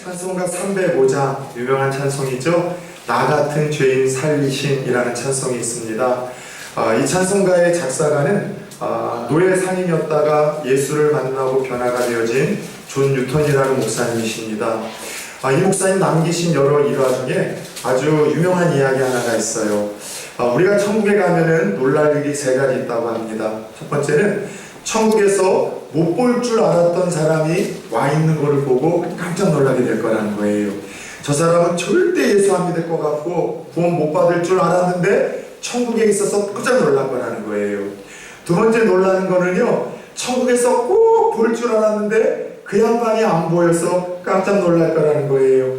찬송가 305장 유명한 찬송이죠. 나 같은 죄인 살리신이라는 찬송이 있습니다. 이 찬송가의 작사가는 노예 상인이었다가 예수를 만나고 변화가 되어진 존 뉴턴이라는 목사님이십니다. 이 목사님 남기신 여러 일화 중에 아주 유명한 이야기 하나가 있어요. 우리가 천국에 가면은 놀랄 일이 세 가지 있다고 합니다. 첫 번째는 천국에서 못 볼 줄 알았던 사람이 와 있는 것을 보고 깜짝 놀라게 될 거라는 거예요. 저 사람은 절대 예수 안 믿을 것 같고 구원 못 받을 줄 알았는데 천국에 있어서 깜짝 놀랄 거라는 거예요. 두 번째 놀라는 거는요, 천국에서 꼭 볼 줄 알았는데 그 양반이 안 보여서 깜짝 놀랄 거라는 거예요.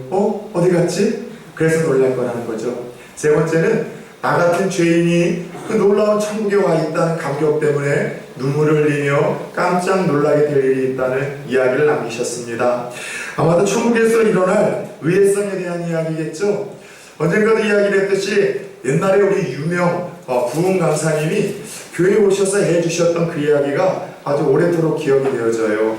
어디 갔지? 그래서 놀랄 거라는 거죠. 세 번째는 나 같은 죄인이 그 놀라운 천국에 와 있다는 감격 때문에 눈물을 흘리며 깜짝 놀라게 될 일이 있다는 이야기를 남기셨습니다. 아마도 천국에서 일어날 의외성에 대한 이야기겠죠. 언젠가도 이야기를 했듯이 옛날에 우리 유명 부흥 강사님이 교회에 오셔서 해주셨던 그 이야기가 아주 오래도록 기억이 되어져요.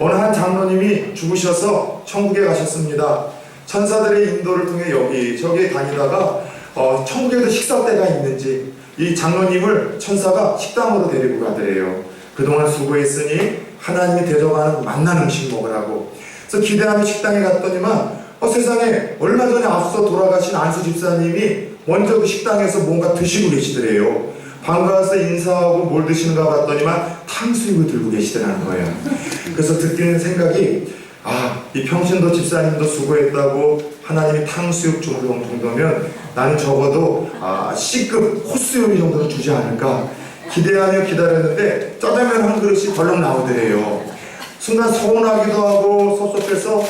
어느 한 장로님이 죽으셔서 천국에 가셨습니다. 천사들의 인도를 통해 여기저기 다니다가 천국에도 식사대가 있는지 이 장로님을 천사가 식당으로 데리고 가더래요. 그동안 수고했으니 하나님이 대접하는 맛난 음식 먹으라고. 그래서 기대하며 식당에 갔더니만 세상에 얼마 전에 앞서 돌아가신 안수 집사님이 먼저 그 식당에서 뭔가 드시고 계시더래요. 반가워서 인사하고 뭘 드시는가 봤더니만 탕수육을 들고 계시더라는 거예요. 그래서 듣기는 생각이 이 평신도 집사님도 수고했다고 하나님이 탕수육 줄 정도면 나는 적어도 C급 코스 요리 정도는 주지 않을까 기대하며 기다렸는데 짜장면 한 그릇이 덜렁 나오더래요. 순간 서운하기도 하고 섭섭해서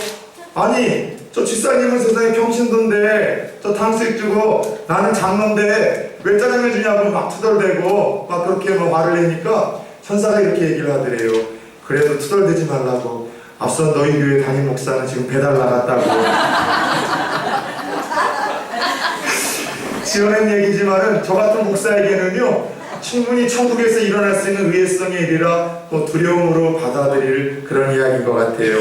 아니 저 집사님은 세상에 평신도인데 저 탕수육 주고 나는 장로인데 왜 짜장면 주냐고 막 투덜대고 막 그렇게 화를 내니까 천사가 이렇게 얘기를 하더래요. 그래도 투덜대지 말라고. 앞서 너희 교회 담임 목사는 지금 배달 나갔다고. 지어낸 얘기지만은 저 같은 목사에게는요 충분히 천국에서 일어날 수 있는 의외성의 일이라 두려움으로 받아들일 그런 이야기인 것 같아요.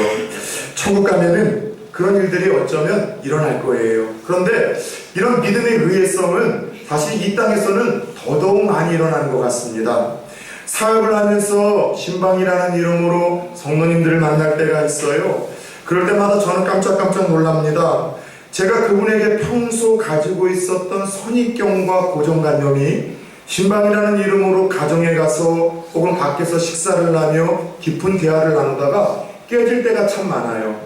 천국 가면은 그런 일들이 어쩌면 일어날 거예요. 그런데 이런 믿음의 의외성은 사실 이 땅에서는 더더욱 많이 일어나는 것 같습니다. 사역을 하면서 신방이라는 이름으로 성도님들을 만날 때가 있어요. 그럴 때마다 저는 깜짝깜짝 놀랍니다. 제가 그분에게 평소 가지고 있었던 선입견과 고정관념이 신방이라는 이름으로 가정에 가서 혹은 밖에서 식사를 하며 깊은 대화를 나누다가 깨질 때가 참 많아요.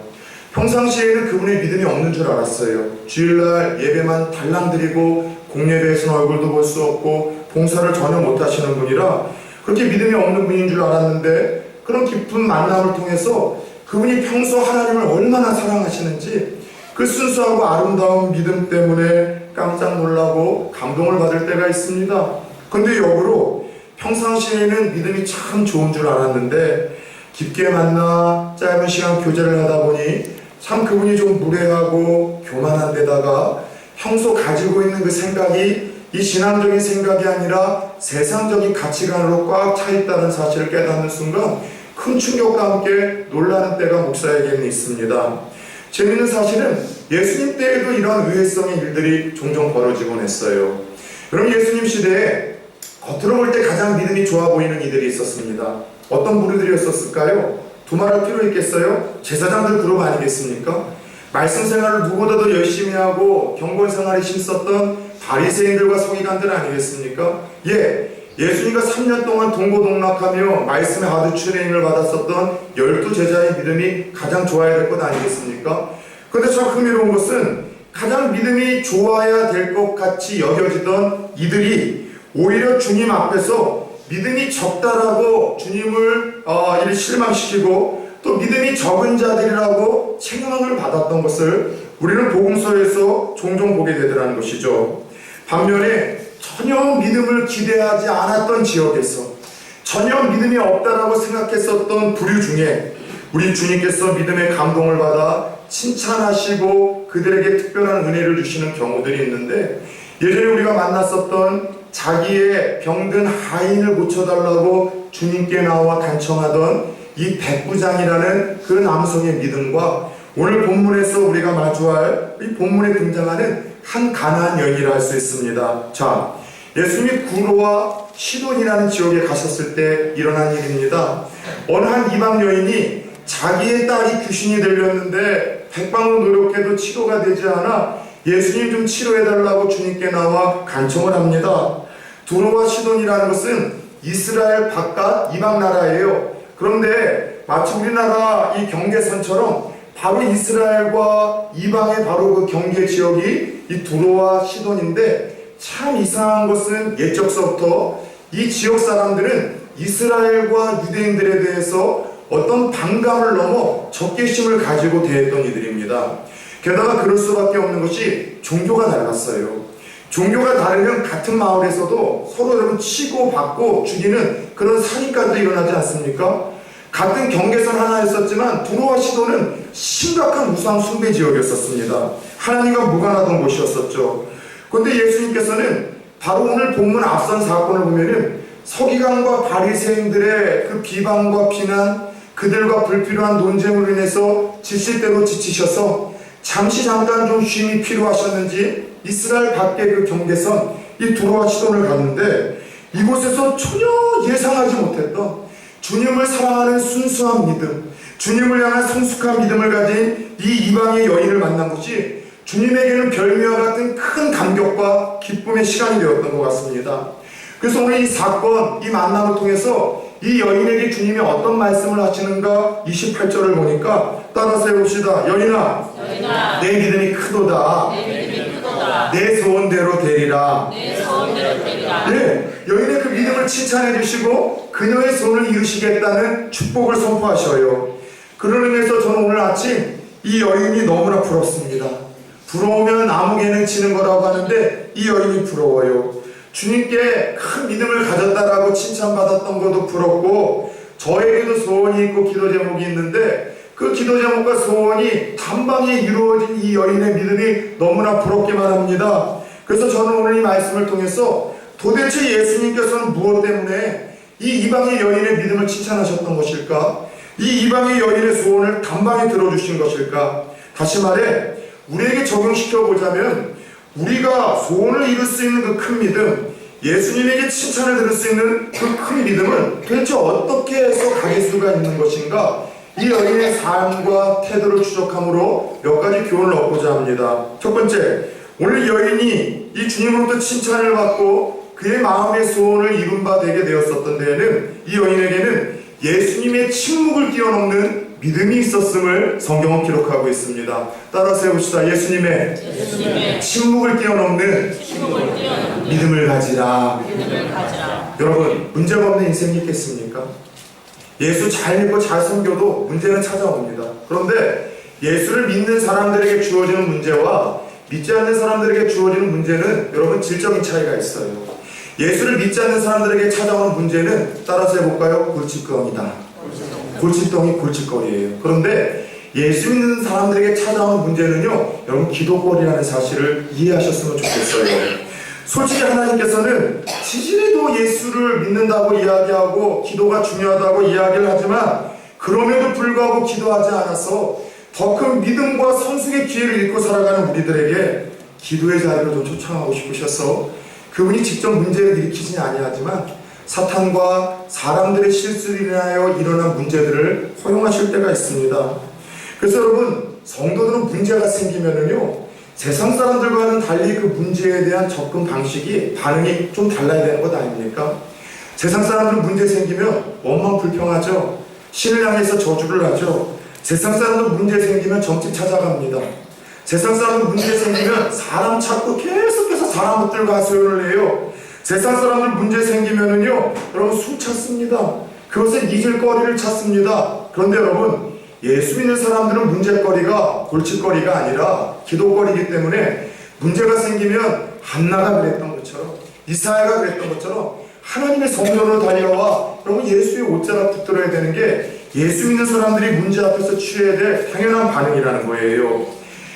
평상시에는 그분의 믿음이 없는 줄 알았어요. 주일날 예배만 달랑 드리고 공예배에서는 얼굴도 볼 수 없고 봉사를 전혀 못하시는 분이라 그렇게 믿음이 없는 분인 줄 알았는데 그런 깊은 만남을 통해서 그분이 평소 하나님을 얼마나 사랑하시는지 그 순수하고 아름다운 믿음 때문에 깜짝 놀라고 감동을 받을 때가 있습니다. 근데 역으로 평상시에는 믿음이 참 좋은 줄 알았는데 깊게 만나 짧은 시간 교제를 하다 보니 참 그분이 좀 무례하고 교만한 데다가 평소 가지고 있는 그 생각이 이 신앙적인 생각이 아니라 세상적인 가치관으로 꽉 차 있다는 사실을 깨닫는 순간 큰 충격과 함께 놀라는 때가 목사에게는 있습니다. 재미있는 사실은 예수님 때에도 이런 의외성의 일들이 종종 벌어지곤 했어요. 여러분 예수님 시대에 겉으로 볼 때 가장 믿음이 좋아 보이는 이들이 있었습니다. 어떤 무리들이었을까요? 두말할 필요 있겠어요? 제사장들 그룹 아니겠습니까? 말씀 생활을 누구보다도 열심히 하고 경건 생활에 힘썼던 바리새인들과 서기관들 아니겠습니까? 예수님과 3년 동안 동고동락하며 말씀에 아주 트레이닝을 받았었던 12제자의 믿음이 가장 좋아야 될 것 아니겠습니까? 그런데 참 흥미로운 것은 가장 믿음이 좋아야 될 것 같이 여겨지던 이들이 오히려 주님 앞에서 믿음이 적다라고 주님을 실망시키고 또 믿음이 적은 자들이라고 책망을 받았던 것을 우리는 복음서에서 종종 보게 되더라는 것이죠. 반면에 전혀 믿음을 기대하지 않았던 지역에서 전혀 믿음이 없다라고 생각했었던 부류 중에 우리 주님께서 믿음의 감동을 받아 칭찬하시고 그들에게 특별한 은혜를 주시는 경우들이 있는데 예전에 우리가 만났었던 자기의 병든 하인을 고쳐달라고 주님께 나와 간청하던 이 백부장이라는 그 남성의 믿음과 오늘 본문에서 우리가 마주할 이 본문에 등장하는 한 가나안 여인이라 할 수 있습니다. 자, 예수님이 구로와 시돈이라는 지역에 가셨을 때 일어난 일입니다. 어느 한 이방 여인이 자기의 딸이 귀신이 들렸는데 백방으로 노력해도 치료가 되지 않아 예수님 좀 치료해달라고 주님께 나와 간청을 합니다. 두로와 시돈이라는 것은 이스라엘 바깥 이방 나라예요. 그런데 마치 우리나라 이 경계선처럼 바로 이스라엘과 이방의 바로 그 경계 지역이 이 두로와 시돈인데, 참 이상한 것은 옛적서부터 이 지역 사람들은 이스라엘과 유대인들에 대해서 어떤 반감을 넘어 적개심을 가지고 대했던 이들입니다. 게다가 그럴 수밖에 없는 것이 종교가 달랐어요. 종교가 다르면 같은 마을에서도 서로 여러분 치고 받고 죽이는 그런 살인까지도 일어나지 않습니까? 같은 경계선 하나였었지만 두로와 시돈은 심각한 우상 숭배 지역이었었습니다. 하나님과 무관하던 곳이었었죠. 그런데 예수님께서는 바로 오늘 본문 앞선 사건을 보면은 서기관과 바리새인들의 그 비방과 비난, 그들과 불필요한 논쟁으로 인해서 지칠대로 지치셔서 잠시 잠깐 좀 쉼이 필요하셨는지 이스라엘 밖의 그 경계선 이 두로와 시돈을 갔는데, 이곳에서 전혀 예상하지 못했던 주님을 사랑하는 순수한 믿음, 주님을 향한 성숙한 믿음을 가진 이 이방의 여인을 만난 것이 주님에게는 별미와 같은 큰 감격과 기쁨의 시간이 되었던 것 같습니다. 그래서 오늘 이 사건, 이 만남을 통해서 이 여인에게 주님이 어떤 말씀을 하시는가 28절을 보니까 따라서 해봅시다. 여인아, 내 믿음이 크도다. 내 소원대로 되리라. 네, 여인의 그 믿음을 칭찬해 주시고 그녀의 소원을 이루시겠다는 축복을 선포하셔요. 그런 의미에서 저는 오늘 아침 이 여인이 너무나 부럽습니다. 부러우면 아무개는 치는 거라고 하는데 이 여인이 부러워요. 주님께 큰 믿음을 가졌다라고 칭찬받았던 것도 부럽고, 저에게도 소원이 있고 기도 제목이 있는데 그 기도 제목과 소원이 단방에 이루어진 이 여인의 믿음이 너무나 부럽기만 합니다. 그래서 저는 오늘 이 말씀을 통해서 도대체 예수님께서는 무엇 때문에 이 이방의 여인의 믿음을 칭찬하셨던 것일까? 이 이방의 여인의 소원을 단방에 들어주신 것일까? 다시 말해 우리에게 적용시켜 보자면 우리가 소원을 이룰 수 있는 그 큰 믿음, 예수님에게 칭찬을 들을 수 있는 그 큰 믿음은 도대체 어떻게 해서 가질 수가 있는 것인가? 이 여인의 삶과 태도를 추적함으로 몇 가지 교훈을 얻고자 합니다. 첫 번째, 오늘 여인이 이 주님으로부터 칭찬을 받고 그의 마음의 소원을 이룬 바 되게 되었었던 데에는 이 여인에게는 예수님의 침묵을 뛰어넘는 믿음이 있었음을 성경은 기록하고 있습니다. 따라서 해봅시다. 예수님의 침묵을 뛰어넘는 믿음을 가지라. 여러분, 문제가 없는 인생이 있겠습니까? 예수 잘 믿고 잘 섬겨도 문제는 찾아옵니다. 그런데 예수를 믿는 사람들에게 주어지는 문제와 믿지 않는 사람들에게 주어지는 문제는 여러분 질적인 차이가 있어요. 예수를 믿지 않는 사람들에게 찾아오는 문제는 따라서 해볼까요? 골칫덩이다. 골칫덩이 골칫거리예요. 그런데 예수 믿는 사람들에게 찾아오는 문제는요, 여러분 기도거리라는 사실을 이해하셨으면 좋겠어요. 솔직히 하나님께서는 지지리도 예수를 믿는다고 이야기하고 기도가 중요하다고 이야기를 하지만 그럼에도 불구하고 기도하지 않아서 더 큰 믿음과 성숙의 기회를 잃고 살아가는 우리들에게 기도의 자리를 좀 초청하고 싶으셔서 그분이 직접 문제를 일으키지는 아니하지만 사탄과 사람들의 실수로 인하여 일어난 문제들을 허용하실 때가 있습니다. 그래서 여러분, 성도들은 문제가 생기면은요, 세상 사람들과는 달리 그 문제에 대한 접근 방식이, 반응이 좀 달라야 되는 것 아닙니까? 세상 사람들은 문제 생기면 원망 불평하죠. 신을 향해서 저주를 하죠. 세상 사람들은 문제 생기면 점집 찾아갑니다. 세상 사람들은 문제 생기면 사람 찾고 계속해서 사람들과 하소연을 해요. 세상 사람들 문제 생기면은요, 여러분 술 찾습니다. 그것에 잊을 거리를 찾습니다. 그런데 여러분, 예수 믿는 사람들은 문제거리가 골칫거리가 아니라 기도거리이기 때문에 문제가 생기면 한나가 그랬던 것처럼, 이사야가 그랬던 것처럼 하나님의 성전으로 달려와 여러분 예수의 옷자락 붙들어야 되는 게 예수 믿는 사람들이 문제 앞에서 취해야 될 당연한 반응이라는 거예요.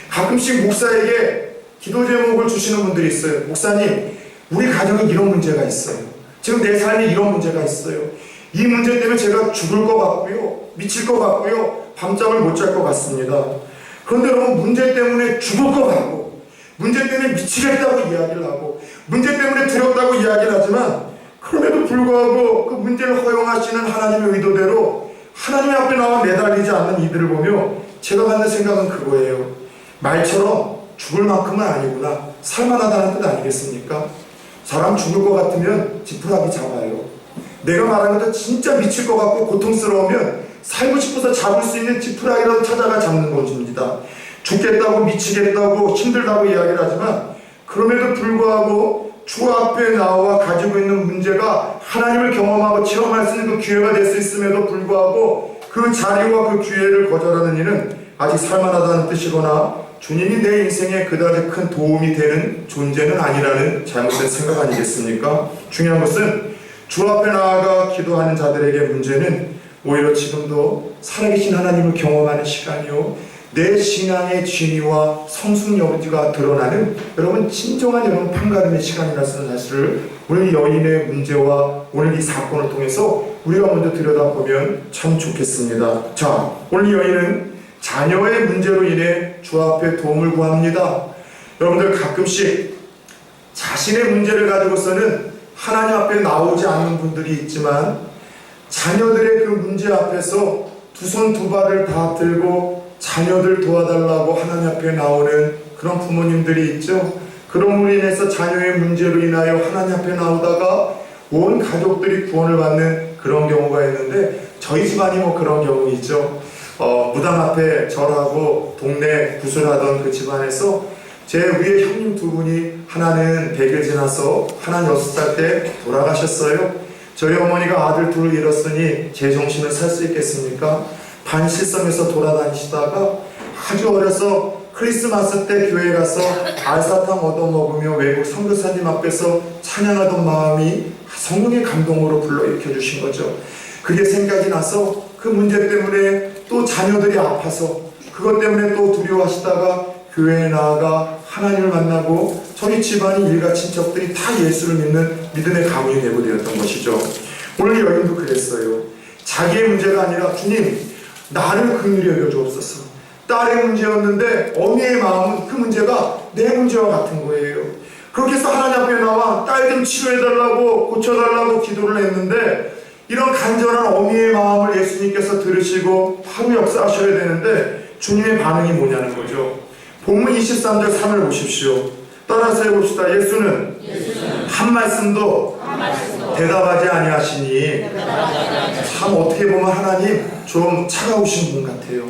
가끔씩 목사에게 기도 제목을 주시는 분들이 있어요. 목사님, 우리 가정에 이런 문제가 있어요. 지금 내 삶에 이런 문제가 있어요. 이 문제 때문에 제가 죽을 것 같고요, 미칠 것 같고요, 밤잠을 못 잘 것 같습니다. 그런데 여러분, 문제 때문에 죽을 것 같고, 문제 때문에 미치겠다고 이야기를 하고, 문제 때문에 두렵다고 이야기를 하지만, 그럼에도 불구하고 그 문제를 허용하시는 하나님의 의도대로 하나님 앞에 나와 매달리지 않는 이들을 보며 제가 갖는 생각은 그거예요. 말처럼 죽을 만큼은 아니구나, 살만하다는 뜻 아니겠습니까? 사람 죽을 것 같으면 지푸라기 잡아요. 내가 말한 것도 진짜 미칠 것 같고 고통스러우면 살고 싶어서 잡을 수 있는 지푸라기라도 찾아가 잡는 것입니다. 죽겠다고, 미치겠다고, 힘들다고 이야기를 하지만, 그럼에도 불구하고 주 앞에 나와 가지고 있는 문제가 하나님을 경험하고 체험할 수 있는 그 기회가 될 수 있음에도 불구하고 그 자리와 그 기회를 거절하는 이는 아직 살만하다는 뜻이거나 주님이 내 인생에 그다지 큰 도움이 되는 존재는 아니라는 잘못된 생각 아니겠습니까? 중요한 것은 주 앞에 나아가 기도하는 자들에게 문제는 오히려 지금도 살아계신 하나님을 경험하는 시간이요, 내 신앙의 진위와 성숙여지가 드러나는 여러분 진정한 여러분 판가름의 시간이라는 사실을 오늘 여인의 문제와 오늘 이 사건을 통해서 우리가 먼저 들여다보면 참 좋겠습니다. 자, 오늘 이 여인은 자녀의 문제로 인해 주 앞에 도움을 구합니다. 여러분들 가끔씩 자신의 문제를 가지고서는 하나님 앞에 나오지 않는 분들이 있지만, 자녀들의 그 문제 앞에서 두 손 두 발을 다 들고 자녀들 도와달라고 하나님 앞에 나오는 그런 부모님들이 있죠. 그럼으로 인해서 자녀의 문제로 인하여 하나님 앞에 나오다가 온 가족들이 구원을 받는 그런 경우가 있는데, 저희 집안이 뭐 그런 경우 있죠. 무당 앞에 절하고 동네 구슬하던 그 집안에서 제 위에 형님 두 분이 하나는 100일 지나서 하나는 6살 때 돌아가셨어요. 저희 어머니가 아들 둘을 잃었으니 제 정신을 살 수 있겠습니까? 반실성에서 돌아다니시다가 아주 어려서 크리스마스 때 교회 가서 알사탕 얻어먹으며 외국 선교사님 앞에서 찬양하던 마음이 성령의 감동으로 불러일으켜 주신 거죠. 그게 생각이 나서 그 문제 때문에 또 자녀들이 아파서 그것 때문에 또 두려워하시다가 교회에 나아가 하나님을 만나고 저희 집안이 일가 친척들이 다 예수를 믿는 믿음의 가문이 되고 되었던 것이죠. 오늘 여인도 그랬어요. 자기의 문제가 아니라 주님, 나를 긍휼히 여겨 주옵소서. 딸의 문제였는데 어미의 마음은 그 문제가 내 문제와 같은 거예요. 그렇게 해서 하나님 앞에 나와 딸 좀 치료해달라고, 고쳐달라고 기도를 했는데, 이런 간절한 어미의 마음을 예수님께서 들으시고 바로 역사하셔야 되는데 주님의 반응이 뭐냐는 거죠. 본문 23절 3을 보십시오. 따라서 해봅시다. 예수는 한 말씀도 대답하지 아니하시니. 참 어떻게 보면 하나님 좀 차가우신 분 같아요.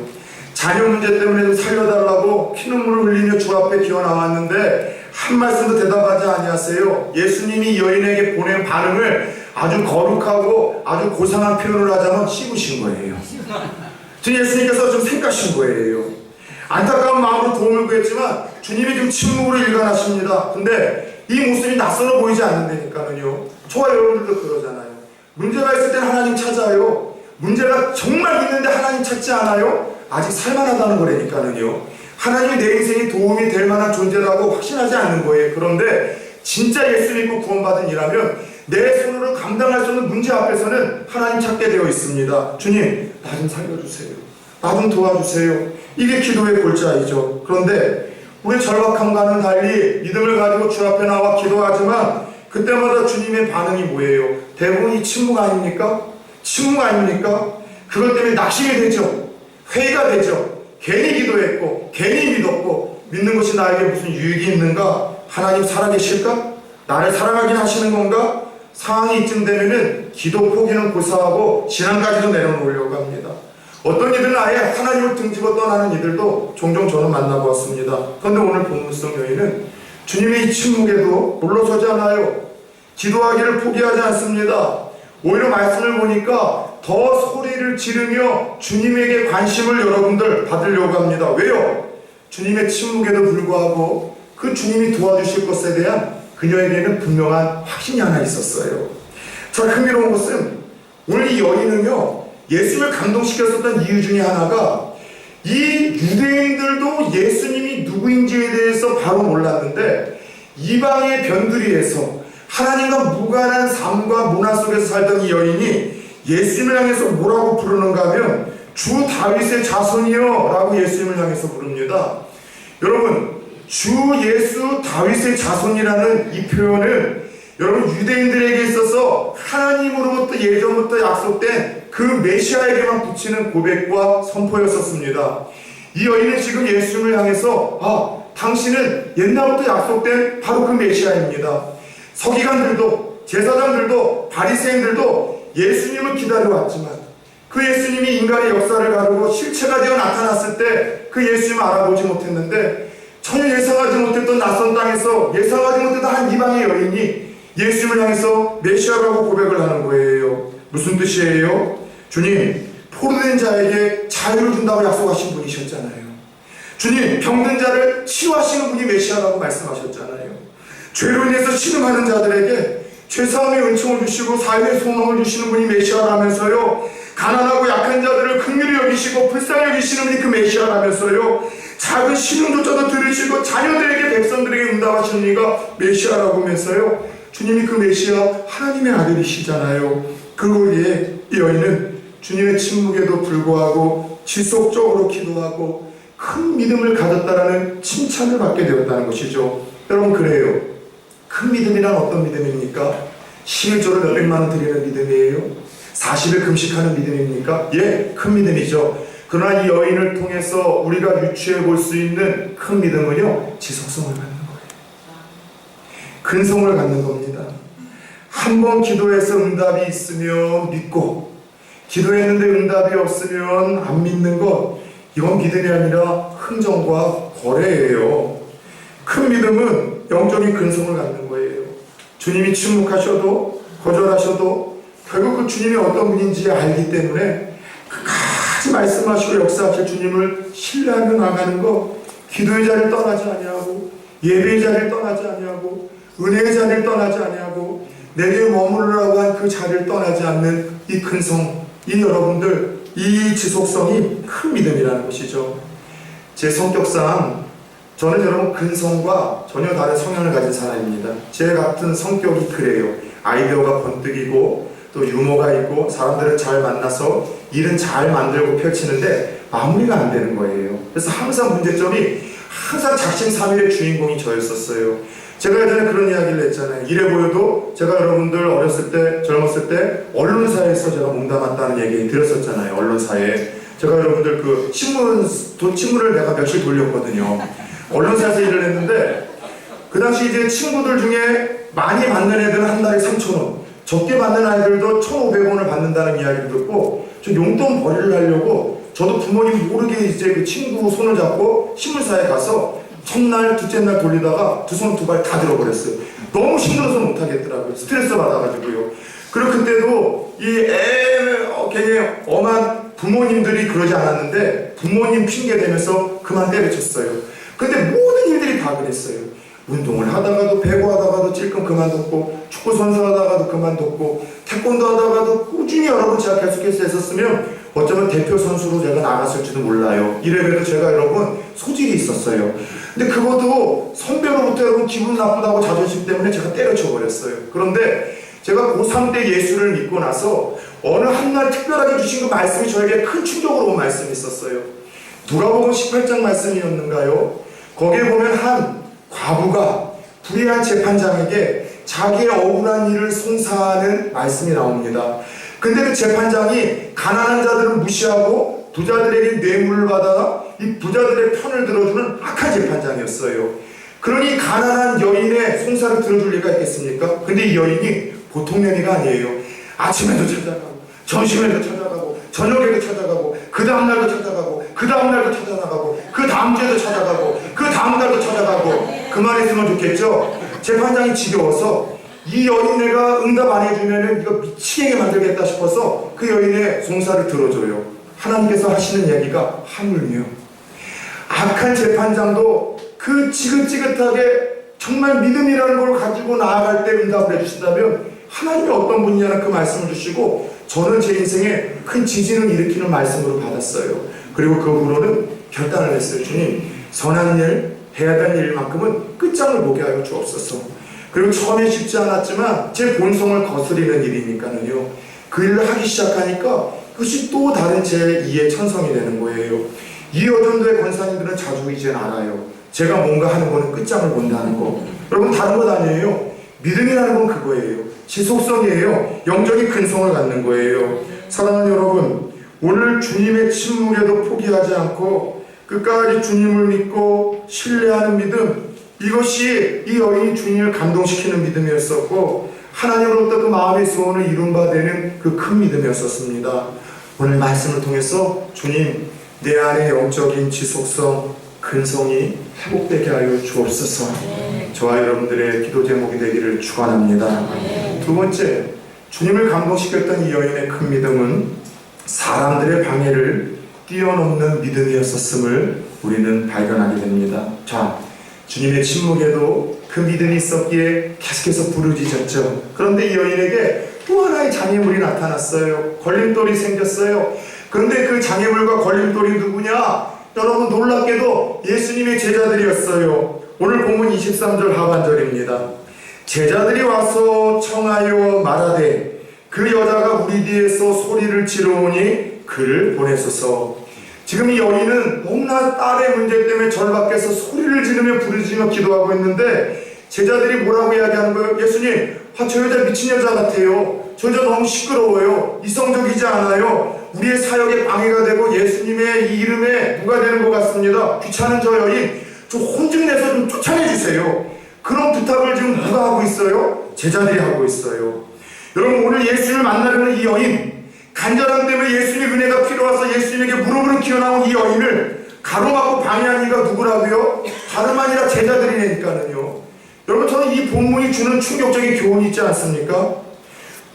자녀 문제 때문에 좀 살려달라고 피눈물을 흘리며 주 앞에 기어 나왔는데 한 말씀도 대답하지 아니하세요. 예수님이 여인에게 보낸 반응을 아주 거룩하고 아주 고상한 표현을 하자면 씹으신 거예요. 지금 예수님께서 좀 생각하신 거예요. 안타까운 마음으로 도움을 구했지만 주님이 좀 침묵으로 일관하십니다. 근데 이 모습이 낯설어 보이지 않는다니까요. 저와 여러분들도 그러잖아요. 문제가 있을 땐 하나님 찾아요. 문제가 정말 있는데 하나님 찾지 않아요? 아직 살만하다는 거라니까요. 하나님이 내 인생에 도움이 될 만한 존재라고 확신하지 않는 거예요. 그런데 진짜 예수 믿고 구원받은 이라면 내 손으로 감당할 수 없는 문제 앞에서는 하나님 찾게 되어 있습니다. 주님, 나 좀 살려주세요. 나 좀 도와주세요. 이게 기도의 골자이죠. 그런데 우리 절박함과는 달리 믿음을 가지고 주 앞에 나와 기도하지만 그때마다 주님의 반응이 뭐예요? 대부분이 침묵 아닙니까? 침묵 아닙니까? 그것 때문에 낙심이 되죠. 회의가 되죠. 괜히 기도했고 괜히 믿었고 믿는 것이 나에게 무슨 유익이 있는가? 하나님 살아계실까? 나를 사랑하긴 하시는 건가? 상황이 이쯤 되면은 기도 포기는 고사하고 신앙까지도 내려놓으려고 합니다. 어떤 이들은 아예 하나님을 등지고 떠나는 이들도 종종 저는 만나보았습니다. 그런데 오늘 본문 속 여인은 주님의 이 침묵에도 물러서지 않아요. 기도하기를 포기하지 않습니다. 오히려 말씀을 보니까 더 소리를 지르며 주님에게 관심을 여러분들 받으려고 합니다. 왜요? 주님의 침묵에도 불구하고 그 주님이 도와주실 것에 대한 그녀에게는 분명한 확신이 하나 있었어요. 자, 흥미로운 것은 오늘 이 여인은요, 예수를 감동시켰었던 이유 중에 하나가 이 유대인들도 예수님이 누구인지에 대해서 바로 몰랐는데 이방의 변두리에서 하나님과 무관한 삶과 문화 속에서 살던 이 여인이 예수님을 향해서 뭐라고 부르는가 하면 주 다윗의 자손이여 라고 예수님을 향해서 부릅니다. 여러분, 주 예수 다윗의 자손이라는 이 표현은 여러분 유대인들에게 있어서 하나님으로부터 예전부터 약속된 그 메시아에게만 붙이는 고백과 선포였었습니다. 이 여인은 지금 예수님을 향해서 당신은 옛날부터 약속된 바로 그 메시아입니다. 서기관들도 제사장들도 바리새인들도 예수님을 기다려왔지만 그 예수님이 인간의 역사를 가르고 실체가 되어 나타났을 때 그 예수님을 알아보지 못했는데 전혀 예상하지 못했던 낯선 땅에서 예상하지 못했던 한 이방의 여인이 예수님을 향해서 메시아라고 고백을 하는 거예요. 무슨 뜻이에요? 주님, 포로된 자에게 자유를 준다고 약속하신 분이셨잖아요. 주님, 병든 자를 치유하시는 분이 메시아라고 말씀하셨잖아요. 죄로 인해서 신음하는 자들에게 죄사함의 은총을 주시고 삶의 소망을 주시는 분이 메시아라면서요. 가난하고 약한 자들을 긍휼히 여기시고 불쌍히 여기시는 분이 그 메시아라면서요. 작은 신음조차도 들으시고 자녀들에게 백성들에게 응답하시는 이가 메시아라고 하면서요. 주님이 그 메시아 하나님의 아들이시잖아요. 그거기에 이 여인은 주님의 침묵에도 불구하고 지속적으로 기도하고 큰 믿음을 가졌다라는 칭찬을 받게 되었다는 것이죠. 여러분, 그래요. 큰 믿음이란 어떤 믿음입니까? 11조를 몇백만 원 드리는 믿음이에요? 40일 금식하는 믿음입니까? 예, 큰 믿음이죠. 그러나 이 여인을 통해서 우리가 유추해 볼 수 있는 큰 믿음은요, 지속성을 갖는 거예요. 근성을 갖는 겁니다. 한 번 기도해서 응답이 있으면 믿고, 기도했는데 응답이 없으면 안 믿는 것, 이건 믿음이 아니라 흥정과 거래예요. 큰 믿음은 영적인 근성을 갖는 거예요. 주님이 침묵하셔도 거절하셔도 결국 그 주님이 어떤 분인지 알기 때문에 끝까지 말씀하시고 역사하실 주님을 신뢰하며 나가는 것, 기도의 자리를 떠나지 아니하고 예배의 자리를 떠나지 아니하고 은혜의 자리를 떠나지 아니하고 내게 머무르라고 한 그 자리를 떠나지 않는 이 근성, 이 여러분들, 이 지속성이 큰 믿음이라는 것이죠. 제 성격상 저는 여러분 근성과 전혀 다른 성향을 가진 사람입니다. 제 같은 성격이 그래요. 아이디어가 번뜩이고 또 유머가 있고 사람들을 잘 만나서 일은 잘 만들고 펼치는데 마무리가 안 되는 거예요. 그래서 항상 문제점이 항상 작심삼일의 주인공이 저였었어요. 제가 예전에 그런 이야기를 했잖아요. 이래 보여도 제가 여러분들 어렸을 때, 젊었을 때 언론사에서 제가 몸담았다는 얘기 들었었잖아요. 언론사에. 제가 여러분들 그 신문을 내가 며칠 돌렸거든요. 언론사에서 일을 했는데 그 당시 이제 친구들 중에 많이 받는 애들은 한 달에 3,000원, 적게 받는 아이들도 1,500원을 받는다는 이야기를 듣고 저 용돈 벌이를 하려고 저도 부모님 모르게 이제 그 친구 손을 잡고 신문사에 가서 첫날, 둘째 날 돌리다가 두 손 두 발 다 들어버렸어요. 너무 힘들어서 못하겠더라고요. 스트레스 받아가지고요. 그리고 그때도 괜히 엄한 부모님들이 그러지 않았는데 부모님 핑계 대면서 그만 때려쳤어요. 근데 모든 일들이 다 그랬어요. 운동을 하다가도 배구 하다가도 찔끔 그만뒀고 축구 선수 하다가도 그만뒀고 태권도 하다가도 꾸준히 여러분 제가 계속해서 했었으면 어쩌면 대표 선수로 제가 나갔을지도 몰라요. 이래봬도 제가 여러분 소질이 있었어요. 근데 그것도 선배로부터 여러분 기분 나쁘다고 자존심 때문에 제가 때려쳐 버렸어요. 그런데 제가 고3 때 예수를 믿고 나서 어느 한날 특별하게 주신 그 말씀이 저에게 큰 충격으로 온 말씀이 있었어요. 누가복음 18장 말씀이었는가요? 거기에 보면 한 과부가 불의한 재판장에게 자기의 억울한 일을 송사하는 말씀이 나옵니다. 근데 그 재판장이 가난한 자들을 무시하고 부자들에게 뇌물을 받아 이 부자들의 편을 들어주는 악한 재판장이었어요. 그러니 가난한 여인의 송사를 들어줄 리가 있겠습니까? 근데 이 여인이 보통 여인이 아니에요. 아침에도 찾아가고 점심에도 찾아가고 저녁에도 찾아가고 그 다음날도 찾아가고 그 다음날도 찾아나가고 그 다음 주에도 찾아가고 그 다음날도 찾아가고 그만 했으면 좋겠죠. 재판장이 지겨워서 이 여인네가 응답 안 해주면 이거 미치게 만들겠다 싶어서 그 여인의 송사를 들어줘요. 하나님께서 하시는 이야기가 하물며 악한 재판장도 그 지긋지긋하게 정말 믿음이라는 걸 가지고 나아갈 때 응답을 해주신다면 하나님이 어떤 분이냐는 그 말씀을 주시고 저는 제 인생에 큰 지진을 일으키는 말씀으로 받았어요. 그리고 그 후로는 결단을 했어요. 주님, 선한 일, 해야 될 일만큼은 끝장을 보게 하여 주옵소서. 그리고 처음에 쉽지 않았지만 제 본성을 거스리는 일이니까는요. 그 일을 하기 시작하니까 그것이 또 다른 제2의 천성이 되는 거예요. 이 어종도의 권사님들은 자주 이제 알아요. 제가 뭔가 하는 거는 끝장을 본다는 거. 여러분 다른 것 아니에요. 믿음이라는 건 그거예요. 지속성이에요. 영적인 근성을 갖는 거예요. 사랑하는 여러분, 오늘 주님의 침묵에도 포기하지 않고 끝까지 주님을 믿고 신뢰하는 믿음, 이것이 이 여인이 주님을 감동시키는 믿음이었었고 하나님으로부터 그 마음의 소원을 이룬 바 되는 그 큰 믿음이었었습니다. 오늘 말씀을 통해서 주님, 내 안의 영적인 지속성, 근성이 회복되게 하여 주옵소서. 저와 여러분들의 기도 제목이 되기를 축원합니다. 두 번째, 주님을 감동시켰던 이 여인의 큰 믿음은 사람들의 방해를 뛰어넘는 믿음이었었음을 우리는 발견하게 됩니다. 자, 주님의 침묵에도 그 믿음이 있었기에 계속해서 부르짖었죠. 그런데 이 여인에게 또 하나의 장애물이 나타났어요. 걸림돌이 생겼어요. 그런데 그 장애물과 걸림돌이 누구냐? 여러분 놀랍게도 예수님의 제자들이었어요. 오늘 본문 23절 하반절입니다. 제자들이 와서 청하여 말하되 그 여자가 우리 뒤에서 소리를 지르오니 그를 보내소서. 지금 이 여인은 너무나 딸의 문제 때문에 절 밖에서 소리를 지르며 부르짖으며 기도하고 있는데 제자들이 뭐라고 이야기하는 거예요? 예수님, 저 여자 미친 여자 같아요. 저 여자 너무 시끄러워요. 이성적이지 않아요. 우리의 사역에 방해가 되고 예수님의 이 이름에 누가 되는 것 같습니다. 귀찮은 저 여인, 좀 혼 좀 내서 좀 쫓아내주세요. 그런 부탁을 지금 누가 하고 있어요? 제자들이 하고 있어요. 여러분 오늘 예수님을 만나려는 이 여인, 간절함 때문에 예수님의 은혜가 필요해서 예수님에게 무릎으로 기어나온 이 여인을 가로막고 방해한 이가 누구라고요? 다름 아니라 제자들이니까는요. 여러분 저는 이 본문이 주는 충격적인 교훈이 있지 않습니까?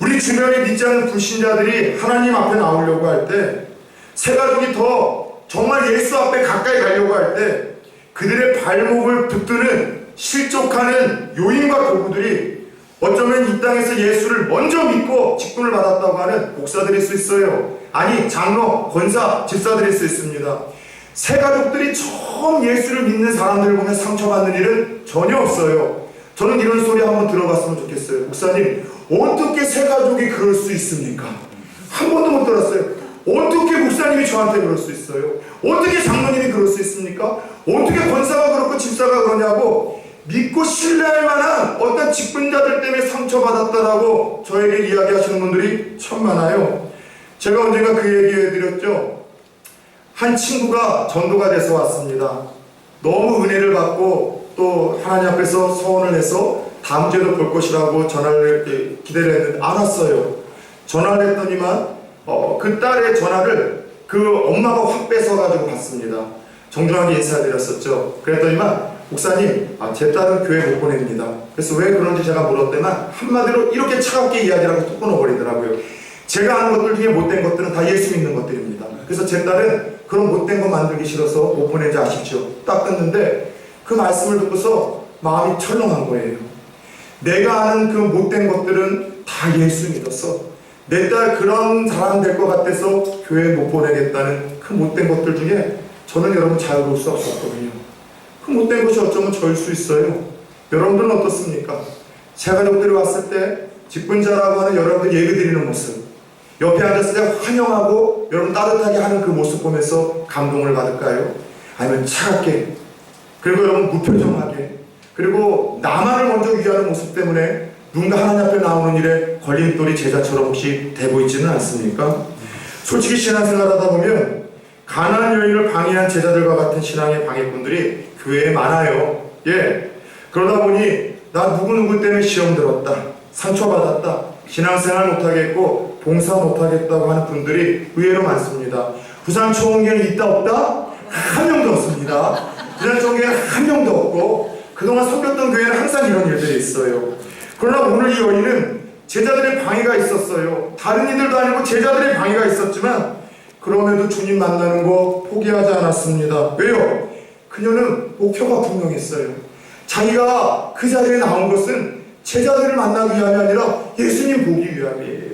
우리 주변에 믿지 않는 불신자들이 하나님 앞에 나오려고 할 때, 새 가족이 더 정말 예수 앞에 가까이 가려고 할 때 그들의 발목을 붙드는 실족하는 요인과 도구들이 어쩌면 이 땅에서 예수를 먼저 믿고 직분을 받았다고 하는 목사들일 수 있어요. 아니 장로, 권사, 집사들일 수 있습니다. 새 가족들이 처음 예수를 믿는 사람들을 보면 상처받는 일은 전혀 없어요. 저는 이런 소리 한번 들어봤으면 좋겠어요. 목사님, 어떻게 새 가족이 그럴 수 있습니까? 한 번도 못 들었어요. 어떻게 목사님이 저한테 그럴 수 있어요? 어떻게 장로님이 그럴 수 있습니까? 어떻게 권사가 그렇고 집사가 그러냐고 믿고 신뢰할 만한 어떤 직분자들 때문에 상처받았다라고 저에게 이야기하시는 분들이 참 많아요. 제가 언젠가 그 얘기해드렸죠. 한 친구가 전도가 돼서 왔습니다. 너무 은혜를 받고 또 하나님 앞에서 서원을 해서 다음 주에도 볼 것이라고 전화를 기대를 했는데 안 왔어요. 전화를 했더니만 그 딸의 전화를 그 엄마가 확 뺏어가지고 받습니다. 정중하게 인사드렸었죠. 그랬더니만 목사님, 제 딸은 교회 못 보냅니다. 그래서 왜 그런지 제가 물었더니만 한마디로 이렇게 차갑게 이야기하고 뚝 끊어버리더라고요. 제가 하는 것들 중에 못된 것들은 다 예수 믿는 것들입니다. 그래서 제 딸은 그런 못된 거 만들기 싫어서 못 보내지 아십시오. 딱 끊는데 그 말씀을 듣고서 마음이 철렁한 거예요. 내가 아는 그 못된 것들은 다 예수 믿었어. 내 딸 그런 사람 될 것 같아서 교회 못 보내겠다는 그 못된 것들 중에 저는 여러분 자유로울 수 없었거든요. 그 못된 것이 어쩌면 저일 수 있어요. 여러분들은 어떻습니까? 새 가족들이 왔을 때 직분자라고 하는 여러분들 예배 드리는 모습, 옆에 앉았을 때 환영하고 여러분 따뜻하게 하는 그 모습 보면서 감동을 받을까요? 아니면 차갑게, 그리고 여러분 무표정하게, 그리고 나만을 먼저 위하는 모습 때문에 누군가 하나님 앞에 나오는 일에 걸림돌이 제자처럼 혹시 되고 있지는 않습니까? 솔직히 신앙생활 하다 보면 가난한 여인을 방해한 제자들과 같은 신앙의 방해꾼들이 교회에 많아요. 예. 그러다 보니 나 누구누구 때문에 시험 들었다, 상처받았다, 신앙생활 못하겠고 봉사 못하겠다고 하는 분들이 의외로 많습니다. 부산 초원교회는 있다 없다? 한 명도 없습니다. 부산 초원교회는 한 명도 없고 그동안 섬겼던 교회는 항상 이런 일들이 있어요. 그러나 오늘 이 여인은 제자들의 방해가 있었어요. 다른 이들도 아니고 제자들의 방해가 있었지만 그럼에도 주님 만나는 거 포기하지 않았습니다. 왜요? 그녀는 목표가 분명했어요. 자기가 그 자리에 나온 것은 제자들을 만나기 위함이 아니라 예수님 보기 위함이에요.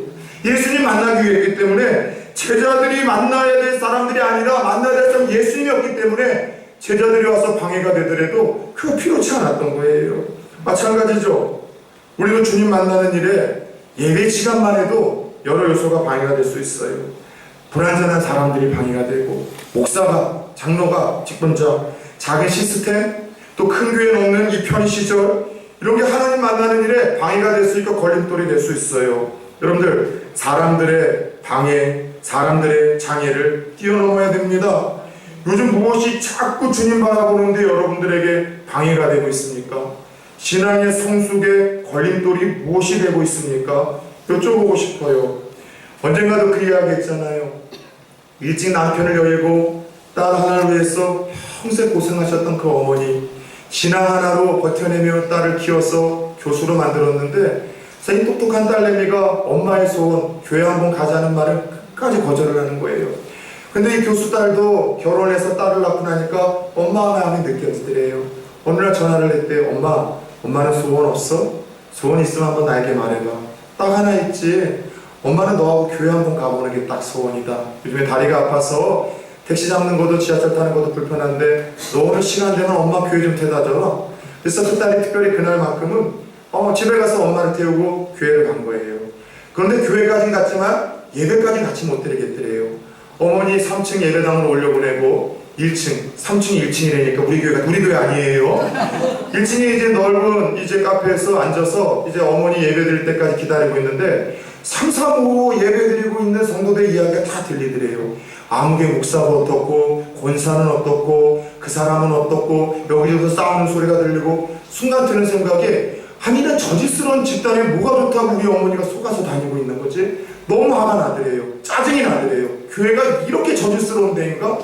예수님 만나기 위했기 때문에 제자들이 만나야 될 사람들이 아니라 만나야 될 사람 예수님이었기 때문에 제자들이 와서 방해가 되더라도 그거 필요치 않았던 거예요. 마찬가지죠. 우리도 주님 만나는 일에 예배 시간만 해도 여러 요소가 방해가 될 수 있어요. 불완전한 사람들이 방해가 되고, 목사가, 장로가, 직분자, 작은 시스템, 또 큰 교회는 없는 이 편의 시절, 이런 게 하나님 만나는 일에 방해가 될 수 있고 걸림돌이 될 수 있어요. 여러분들, 사람들의 방해, 사람들의 장애를 뛰어넘어야 됩니다. 요즘 무엇이 자꾸 주님 바라보는데 여러분들에게 방해가 되고 있습니까? 신앙의 성숙에 걸림돌이 무엇이 되고 있습니까? 여쭤보고 싶어요. 언젠가도 그 이야기 했잖아요. 일찍 남편을 여의고 딸 하나를 위해서 평생 고생하셨던 그 어머니, 신앙 하나로 버텨내며 딸을 키워서 교수로 만들었는데, 이 똑똑한 딸내미가 엄마의 소원, 교회 한번 가자는 말을 끝까지 거절을 하는 거예요. 근데 이 교수 딸도 결혼해서 딸을 낳고 나니까 엄마 마음이 느껴지더래요. 어느 날 전화를 했대요. 엄마는 소원 없어? 소원 있으면 한번 나에게 말해봐. 딱 하나 있지. 엄마는 너하고 교회 한번 가보는 게 딱 소원이다. 요즘에 다리가 아파서 택시 잡는 것도 지하철 타는 것도 불편한데 너 오늘 시간 되면 엄마 교회 좀 태워다줘라. 그래서 그 딸이 특별히 그날만큼은 집에 가서 엄마를 태우고 교회를 간 거예요. 그런데 교회까지는 갔지만 예배까지는 같이 못 드리겠더래요. 어머니 3층 예배당으로 올려보내고 1층, 3층이 1층이라니까 우리 교회 아니에요. 1층에 이제 넓은 이제 카페에서 앉아서 이제 어머니 예배 드릴 때까지 기다리고 있는데 3, 4, 5 예배 드리고 있는 성도들 이야기가 다 들리더래요. 아무개 목사가 어떻고, 권사는 어떻고, 그 사람은 어떻고, 여기저기서 싸우는 소리가 들리고, 순간 드는 생각에, 아니, 이런 저질스러운 집단에 뭐가 좋다고 우리 어머니가 속아서 다니고 있는 거지? 너무 화가 나더래요. 짜증이 나더래요. 교회가 이렇게 저질스러운 데인가?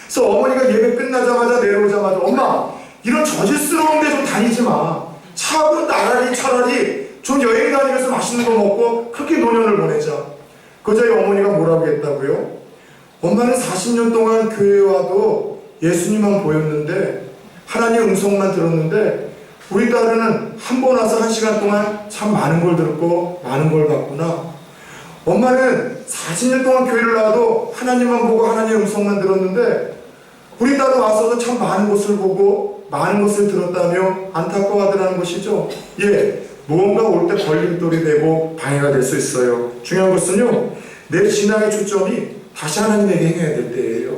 그래서 어머니가 예배 끝나자마자 내려오자마자, 엄마, 이런 저질스러운 데 좀 다니지 마. 차라리 좀 여행 다니면서 맛있는 거 먹고, 그렇게 노년을 보내자. 그자에 어머니가 뭐라고 했다고요? 엄마는 40년 동안 교회에 와도 예수님만 보였는데 하나님의 음성만 들었는데 우리 딸은 한 번 와서 1시간 동안 참 많은 걸 들었고 많은 걸 봤구나. 엄마는 40년 동안 교회를 나와도 하나님만 보고 하나님의 음성만 들었는데 우리 딸은 와서도 참 많은 것을 보고 많은 것을 들었다며 안타까워하더라는 것이죠. 무언가 올 때 걸림돌이 되고 방해가 될 수 있어요. 중요한 것은요, 내 신앙의 초점이 다시 하나님에게 행해야 될 때예요.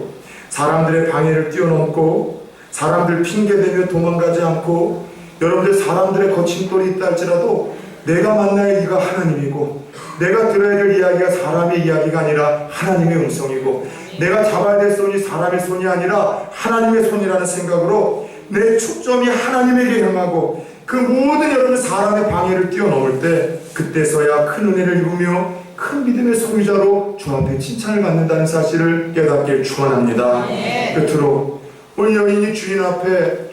사람들의 방해를 뛰어넘고 사람들 핑계대며 도망가지 않고 여러분들 사람들의 거침돌이 있다 할지라도 내가 만나야 할 이가 하나님이고 내가 들어야 될 이야기가 사람의 이야기가 아니라 하나님의 음성이고 내가 잡아야 될 손이 사람의 손이 아니라 하나님의 손이라는 생각으로 내 초점이 하나님에게 향하고 그 모든 여러분 사람의 방해를 뛰어넘을 때 그때서야 큰 은혜를 이루며 큰 믿음의 소유자로 주 앞에 칭찬을 받는다는 사실을 깨닫길 축원합니다. 끝으로 오늘 여인이 주님 앞에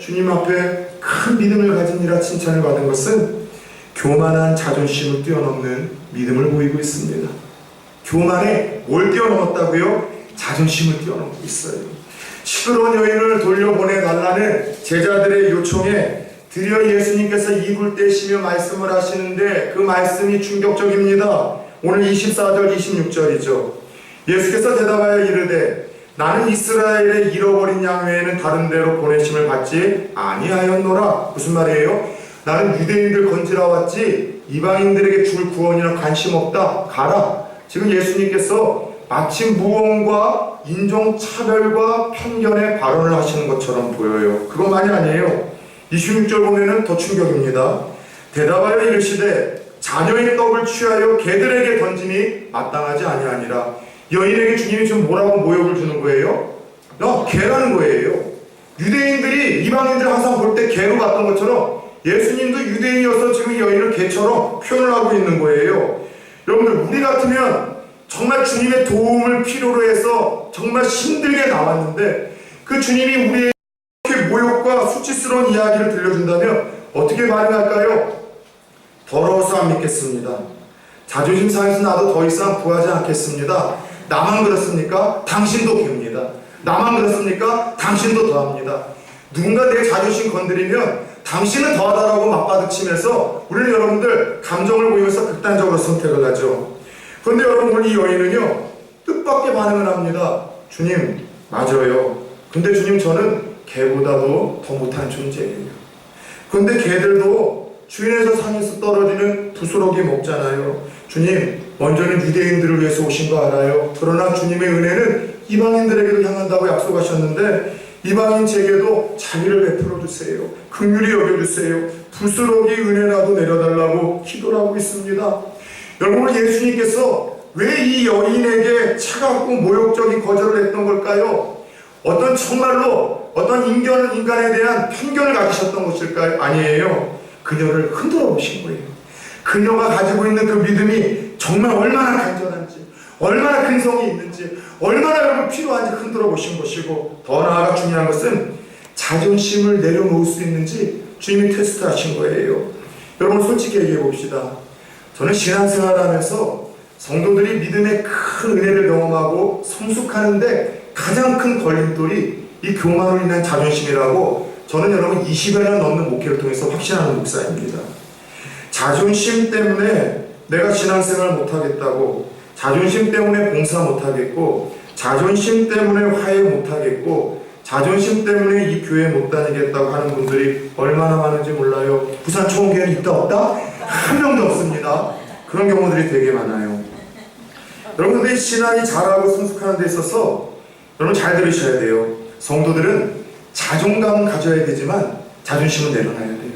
큰 믿음을 가진이라 칭찬을 받은 것은 교만한 자존심을 뛰어넘는 믿음을 보이고 있습니다. 교만에 뭘 뛰어넘었다고요? 자존심을 뛰어넘고 있어요. 시끄러운 여인을 돌려보내달라는 제자들의 요청에 드디어 예수님께서 이불 떼시며 말씀을 하시는데 그 말씀이 충격적입니다. 오늘 24절 26절이죠. 예수께서 대답하여 이르되 나는 이스라엘에 잃어버린 양 외에는 다른 데로 보내심을 받지 아니하였노라. 무슨 말이에요? 나는 유대인들 건지러 왔지 이방인들에게 줄 구원이나 관심 없다. 가라. 지금 예수님께서 마치 무언과 인종차별과 편견의 발언을 하시는 것처럼 보여요. 그것만이 아니에요. 26절 보면은 더 충격입니다. 대답하여 이르시되 자녀의 떡을 취하여 개들에게 던짐이 마땅하지 아니하니라. 여인에게 주님이 지금 뭐라고 모욕을 주는 거예요? 개라는 거예요. 유대인들이 이방인들 항상 볼 때 개로 봤던 것처럼 예수님도 유대인이어서 지금 여인을 개처럼 표현을 하고 있는 거예요. 여러분들 우리 같으면 정말 주님의 도움을 필요로 해서 정말 힘들게 나왔는데 그 주님이 우리의 이렇게 모욕과 수치스러운 이야기를 들려준다면 어떻게 반응할까요? 더러워서 안 믿겠습니다. 자존심 상해서 나도 더 이상 구하지 않겠습니다. 나만 그렇습니까? 당신도 깁니다. 나만 그렇습니까? 당신도 더합니다. 누군가 내 자존심 건드리면 당신은 더하다라고 맞받아치면서 우리는 여러분들 감정을 보이면서 극단적으로 선택을 하죠. 그런데 여러분 이 여인은요 뜻밖의 반응을 합니다. 주님 맞아요. 근데 주님 저는 개보다도 더 못한 존재예요. 그런데 개들도 주인에서 상에서 떨어지는 부스러기 먹잖아요. 주님 먼저는 유대인들을 위해서 오신 거 알아요. 그러나 주님의 은혜는 이방인들에게도 향한다고 약속하셨는데 이방인 제게도 자비를 베풀어 주세요. 긍휼히 여겨주세요. 부스러기 은혜라도 내려달라고 기도를 하고 있습니다. 여러분, 예수님께서 왜 이 여인에게 차갑고 모욕적인 거절을 했던 걸까요? 어떤 정말로 어떤 인간에 대한 편견을 가지셨던 것일까요? 아니에요. 그녀를 흔들어 보신 거예요. 그녀가 가지고 있는 그 믿음이 정말 얼마나 간절한지, 얼마나 근성이 있는지, 얼마나 여러분 필요한지 흔들어 보신 것이고, 더 나아가 중요한 것은 자존심을 내려놓을 수 있는지 주님이 테스트하신 거예요. 여러분, 솔직히 얘기해 봅시다. 저는 신앙생활하면서 성도들이 믿음의 큰 은혜를 경험하고 성숙하는데 가장 큰 걸림돌이 이 교만으로 인한 자존심이라고 저는 여러분 20여 년 넘는 목회를 통해서 확신하는 목사입니다. 자존심 때문에 내가 신앙생활 못하겠다고, 자존심 때문에 봉사 못하겠고, 자존심 때문에 화해 못하겠고, 자존심 때문에 이 교회 못 다니겠다고 하는 분들이 얼마나 많은지 몰라요. 부산 초원교회는 있다 없다? 한 명도 없습니다. 그런 경우들이 되게 많아요. 여러분들이 신앙이 자라고 성숙하는 데 있어서 여러분 잘 들으셔야 돼요. 성도들은 자존감은 가져야 되지만 자존심은 내려놔야 돼요.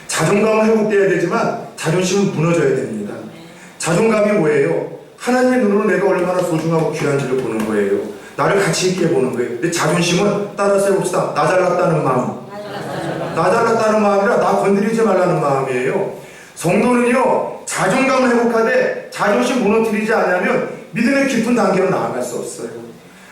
자존감은 회복돼야 되지만 자존심은 무너져야 됩니다. 자존감이 뭐예요? 하나님의 눈으로 내가 얼마나 소중하고 귀한지를 보는 거예요. 나를 가치 있게 보는 거예요. 근데 자존심은 따라서 해봅시다. 나 잘났다는 마음. 나 잘났다는 마음이라 나 건드리지 말라는 마음이에요. 성도는요, 자존감을 회복하되 자존심 무너뜨리지 않으면 믿음의 깊은 단계로 나아갈 수 없어요.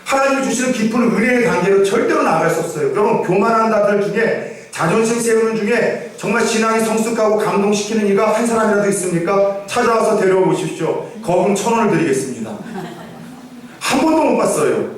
하나님이 주시는 깊은 은혜의 단계로 절대로 나아갈 수 없어요. 여러분, 교만한 자들 중에, 자존심 세우는 중에 정말 신앙이 성숙하고 감동시키는 이가 한 사람이라도 있습니까? 찾아와서 데려와 보십시오. 거금 1,000원을 드리겠습니다. 한 번도 못 봤어요.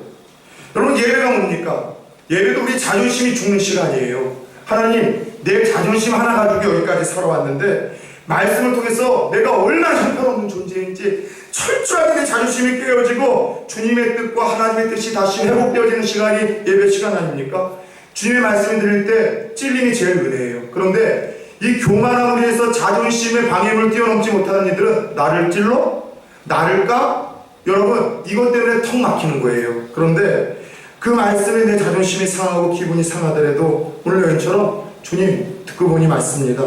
여러분, 예배가 뭡니까? 예배도 우리 자존심이 죽는 시간이에요. 하나님, 내 자존심 하나 가지고 여기까지 살아왔는데 말씀을 통해서 내가 얼마나 형편없는 존재인지 철저하게 내 자존심이 깨어지고 주님의 뜻과 하나님의 뜻이 다시 회복되어지는 시간이 예배 시간 아닙니까? 주님의 말씀을 드릴 때 찔림이 제일 은혜예요. 그런데 이 교만함으로 인해서 자존심의 방해를 뛰어넘지 못하는 이들은 나를 찔러? 나를 까? 여러분, 이것 때문에 턱 막히는 거예요. 그런데 그 말씀에 내 자존심이 상하고 기분이 상하더라도 오늘 여인처럼 주님 듣고 보니 맞습니다.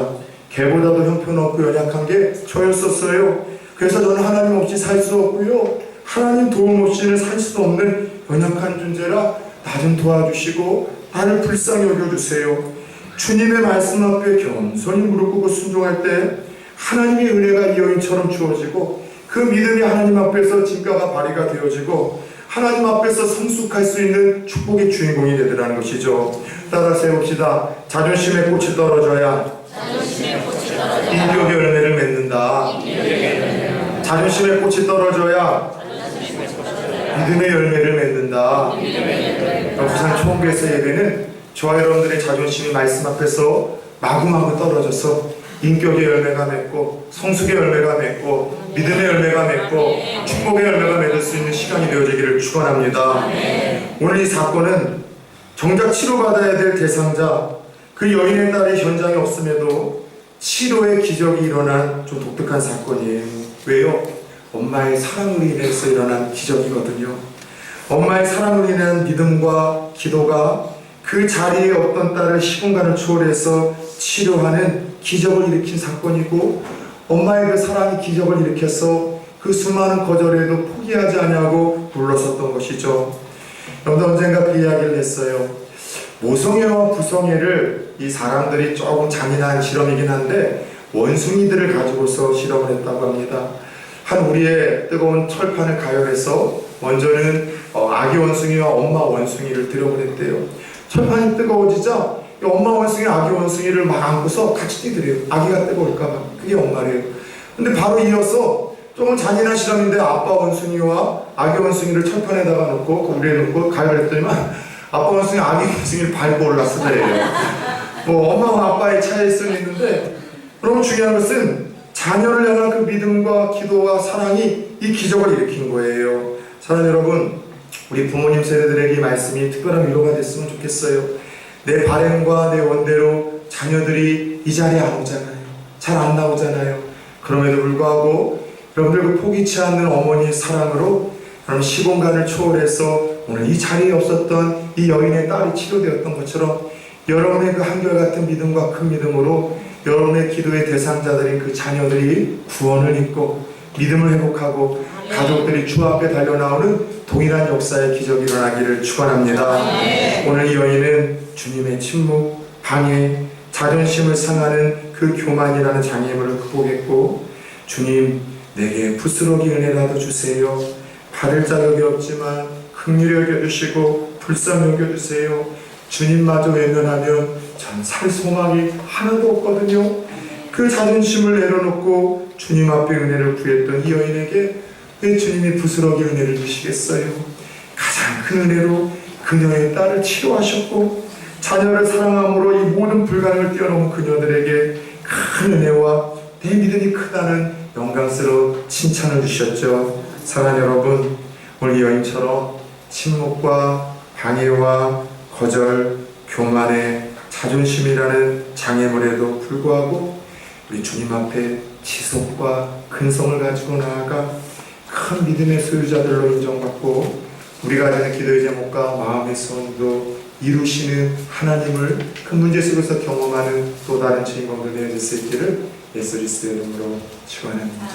개보다도 형편없고 연약한 게 저였었어요. 그래서 저는 하나님 없이 살 수 없고요, 하나님 도움 없이는 살 수 없는 연약한 존재라 나 좀 도와주시고 나를 불쌍히 여겨주세요. 주님의 말씀 앞에 겸손히 무릎 꿇고 순종할 때 하나님의 은혜가 이 여인처럼 주어지고 그 믿음이 하나님 앞에서 진가가 발휘가 되어지고 하나님 앞에서 성숙할 수 있는 축복의 주인공이 되더라는 것이죠. 따라서 해봅시다. 자존심의 꽃이 떨어져야 인격의 열매를 맺는다. 자존심의 꽃이 떨어져야 믿음의 열매를 맺는다. 부산 초원교회에서 예배는 저와 여러분들의 자존심이 말씀 앞에서 마구마구 떨어져서 인격의 열매가 맺고 성숙의 열매가 맺고 믿음의 열매가 맺고 축복의 열매가 맺을 수 있는 시간이 되어지기를 축원합니다. 오늘 이 사건은 정작 치료받아야 될 대상자 그 여인의 딸이 현장에 없음에도 치료의 기적이 일어난 좀 독특한 사건이에요. 왜요? 엄마의 사랑으로 인해서 일어난 기적이거든요. 엄마의 사랑으로 인한 믿음과 기도가 그 자리에 어떤 딸을 시공간을 초월해서 치료하는 기적을 일으킨 사건이고, 엄마의 그 사랑이 기적을 일으켜서 그 수많은 거절에도 포기하지 않냐고 물러섰던 것이죠. 여러분, 언젠가 그 이야기를 했어요. 모성애와 부성애를 이 사람들이 조금 잔인한 실험이긴 한데 원숭이들을 가지고서 실험을 했다고 합니다. 한 우리의 뜨거운 철판을 가열해서 먼저는 아기 원숭이와 엄마 원숭이를 들여보냈대요. 철판이 뜨거워지자 엄마 원숭이 아기 원숭이를 막 안고서 같이 뛰더래요. 아기가 뜨거울까봐. 그게 엄마래요. 근데 바로 이어서 조금 잔인한 실험인데 아빠 원숭이와 아기 원숭이를 철판에다가 놓고 그 위에 놓고 가열했더니만 아빠 원숭이 아기 원숭이를 밟고 올랐으래요. 뭐 엄마와 아빠의 차이일 수는 있는데, 너무 중요한 것은 자녀를 향한 그 믿음과 기도와 사랑이 이 기적을 일으킨 거예요. 사랑하는 여러분, 우리 부모님 세대들에게 이 말씀이 특별한 위로가 됐으면 좋겠어요. 내 바램과 내 원대로 자녀들이 이 자리에 안 오잖아요. 잘 안 나오잖아요. 그럼에도 불구하고 여러분들 그 포기치 않는 어머니의 사랑으로 여러분 시공간을 초월해서 오늘 이 자리에 없었던 이 여인의 딸이 치료되었던 것처럼 여러분의 그 한결같은 믿음과 큰 믿음으로 여러분의 기도의 대상자들인 그 자녀들이 구원을 입고 믿음을 회복하고 가족들이 주 앞에 달려나오는 동일한 역사의 기적이 일어나기를 축원합니다. 오늘 이 여인은 주님의 침묵, 방해, 자존심을 상하는 그 교만이라는 장애물을 극복했고 주님 내게 부스러기 은혜라도 주세요. 받을 자격이 없지만 긍휼히 여겨주시고 불쌍히 여겨주세요. 주님마저 외면하면 전 살 소망이 하나도 없거든요. 그 자존심을 내려놓고 주님 앞에 은혜를 구했던 이 여인에게 왜 주님이 부스러기 은혜를 주시겠어요? 가장 큰 은혜로 그녀의 딸을 치료하셨고 자녀를 사랑함으로 이 모든 불가능을 뛰어넘은 그녀들에게 큰 은혜와 내 믿음이 크다는 영광스러운 칭찬을 주셨죠. 사랑하는 여러분, 오늘 이 여인처럼 침묵과 방해와 거절, 교만의 자존심이라는 장애물에도 불구하고 우리 주님 앞에 지속과 근성을 가지고 나아가 큰 믿음의 소유자들로 인정받고 우리가 가지는 기도의 제목과 마음의 소원도 이루시는 하나님을 그 문제 속에서 경험하는 또 다른 주인공들 되어질 수 있기를 예수 그리스도의 이름으로 축원합니다.